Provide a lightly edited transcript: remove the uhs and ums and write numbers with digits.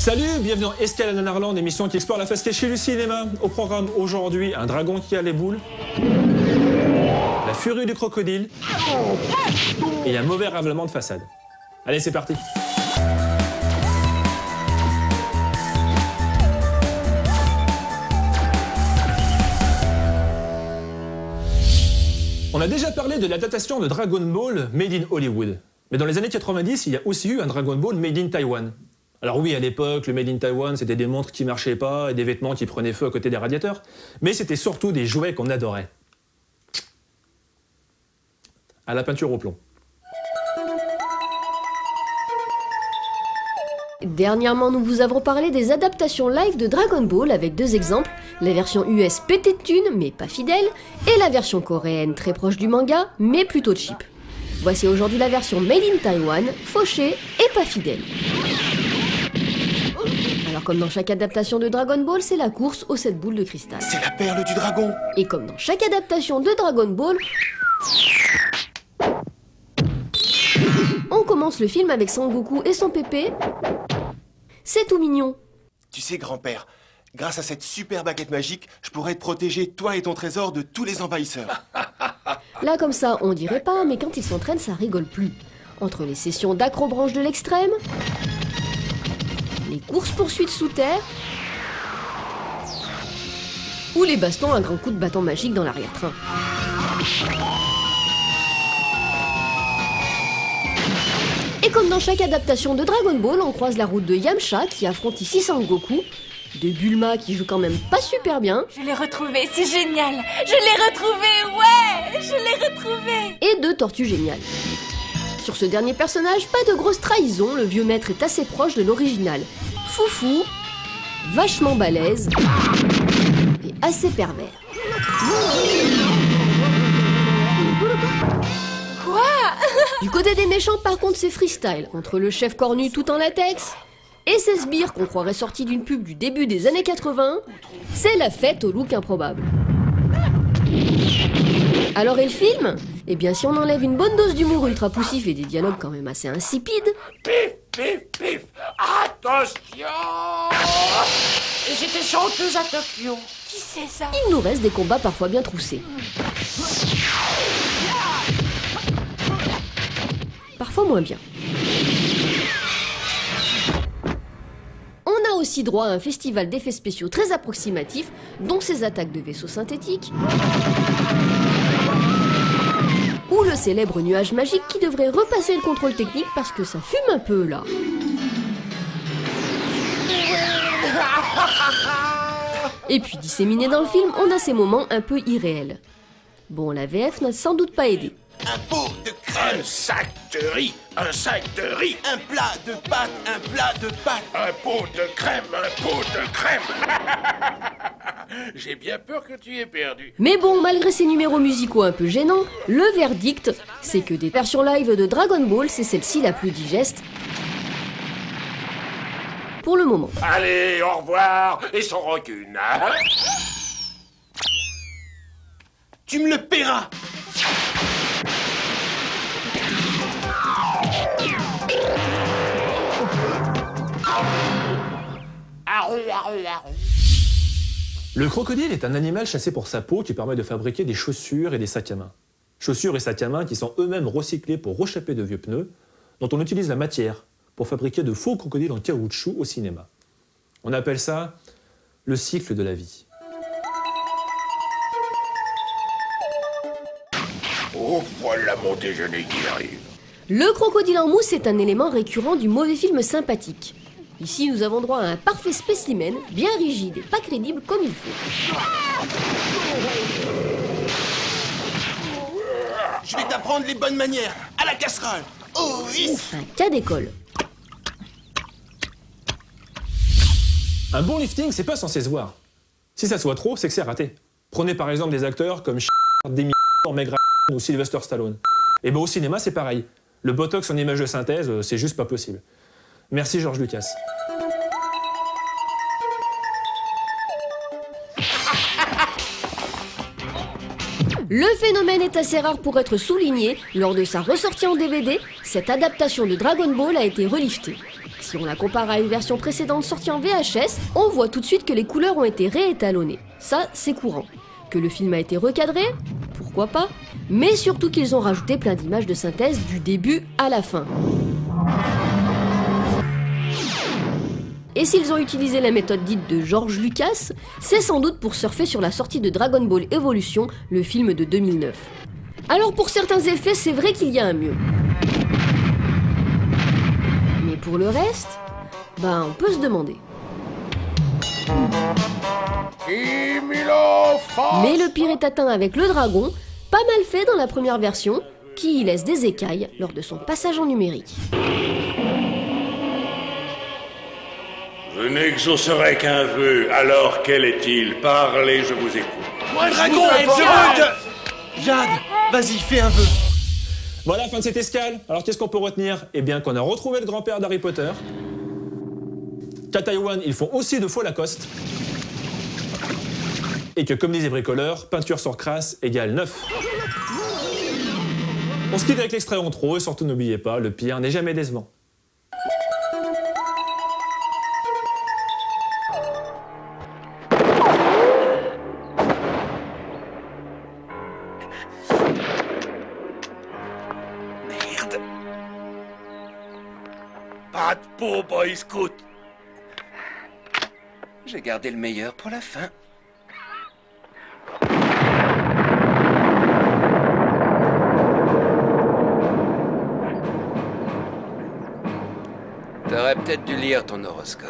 Salut, bienvenue dans Escale à Nanarland, émission qui explore la face cachée du cinéma. Au programme aujourd'hui, un dragon qui a les boules, la furie du crocodile et un mauvais ravalement de façade. Allez, c'est parti. On a déjà parlé de l'adaptation de Dragon Ball Made in Hollywood. Mais dans les années 90, il y a aussi eu un Dragon Ball Made in Taiwan. Alors oui, à l'époque, le Made in Taiwan, c'était des montres qui marchaient pas et des vêtements qui prenaient feu à côté des radiateurs. Mais c'était surtout des jouets qu'on adorait. À la peinture au plomb. Dernièrement, nous vous avons parlé des adaptations live de Dragon Ball avec deux exemples, la version US pétée de thunes mais pas fidèle, et la version coréenne très proche du manga mais plutôt cheap. Voici aujourd'hui la version Made in Taiwan, fauchée et pas fidèle. Alors comme dans chaque adaptation de Dragon Ball, c'est la course aux 7 boules de cristal. C'est la perle du dragon. Et comme dans chaque adaptation de Dragon Ball, on commence le film avec Son Goku et son pépé. C'est tout mignon. Tu sais, grand-père, grâce à cette super baguette magique, je pourrais te protéger, toi et ton trésor, de tous les envahisseurs. Là comme ça, on dirait pas, mais quand ils s'entraînent, ça rigole plus. Entre les sessions d'acrobranche de l'extrême, les courses-poursuites sous terre, ou les bastons à grands coups de bâton magique dans l'arrière-train. Et comme dans chaque adaptation de Dragon Ball, on croise la route de Yamcha qui affronte ici Sangoku, de Bulma qui joue quand même pas super bien. Je l'ai retrouvé, c'est génial. Je l'ai retrouvé, ouais, je l'ai retrouvé. Et de Tortue Géniale. Sur ce dernier personnage, pas de grosse trahison, le vieux maître est assez proche de l'original. Foufou, vachement balèze et assez pervers. Quoi? Du côté des méchants, par contre, c'est freestyle, entre le chef cornu tout en latex et ses sbires qu'on croirait sortis d'une pub du début des années 80, c'est la fête au look improbable. Alors et le film? Eh bien si on enlève une bonne dose d'humour ultra poussif et des dialogues quand même assez insipides... Pif, pif, pif! Attention! J'étais chanteuse à Tokyo. Qui c'est ça? il nous reste des combats parfois bien troussés. Parfois moins bien. On a aussi droit à un festival d'effets spéciaux très approximatifs, dont ces attaques de vaisseaux synthétiques, ou le célèbre nuage magique qui devrait repasser le contrôle technique parce que ça fume un peu là. Et puis disséminé dans le film, on a ces moments un peu irréels. Bon, la VF n'a sans doute pas aidé. Un pot de crème. Un sac de riz, un sac de riz, Un plat de pâtes, un plat de pâtes. un pot de crème, un pot de crème. J'ai bien peur que tu aies perdu. Mais bon, malgré ces numéros musicaux un peu gênants, le verdict, c'est que des versions live de Dragon Ball, c'est celle-ci la plus digeste. Pour le moment. Allez, au revoir, et sans rancune. Hein? Tu me le paieras. Le crocodile est un animal chassé pour sa peau qui permet de fabriquer des chaussures et des sacs à main. Chaussures et sacs à main qui sont eux-mêmes recyclés pour rechaper de vieux pneus, dont on utilise la matière pour fabriquer de faux crocodiles en caoutchouc au cinéma. On appelle ça le cycle de la vie. Oh, voilà mon déjeuner qui arrive. Le crocodile en mousse est un élément récurrent du mauvais film sympathique. Ici, nous avons droit à un parfait spécimen, bien rigide et pas crédible comme il faut. Je vais t'apprendre les bonnes manières. À la casserole. Oh oui. Un cas d'école. Un bon lifting, c'est pas censé se voir. Si ça se voit trop, c'est que c'est raté. Prenez par exemple des acteurs comme Demi Meg ou Sylvester Stallone. Et ben au cinéma, c'est pareil. Le botox en image de synthèse, c'est juste pas possible. Merci George Lucas. Le phénomène est assez rare pour être souligné. Lors de sa ressortie en DVD, cette adaptation de Dragon Ball a été reliftée. Si on la compare à une version précédente sortie en VHS, on voit tout de suite que les couleurs ont été réétalonnées. Ça, c'est courant. Que le film a été recadré, pourquoi pas, mais surtout qu'ils ont rajouté plein d'images de synthèse du début à la fin. Et s'ils ont utilisé la méthode dite de George Lucas, c'est sans doute pour surfer sur la sortie de Dragon Ball Evolution, le film de 2009. Alors pour certains effets, c'est vrai qu'il y a un mieux. Mais pour le reste, on peut se demander. Mais le pire est atteint avec le dragon, pas mal fait dans la première version, qui y laisse des écailles lors de son passage en numérique. Je n'exaucerai qu'un vœu, alors quel est-il? Parlez, je vous écoute. Moi, dragon, Jade, vas-y, fais un vœu. Voilà, fin de cette escale. Alors qu'est-ce qu'on peut retenir? Eh bien qu'on a retrouvé le grand-père d'Harry Potter, qu'à Taïwan, ils font aussi de faux Lacoste, et que, comme disait Bricoleur, peinture sur crasse égale 9. On se quitte avec l'extrait en trop, et surtout n'oubliez pas, le pire n'est jamais décevant. Merde. Pas de peau, Boy Scout. J'ai gardé le meilleur pour la fin. T'aurais peut-être dû lire ton horoscope.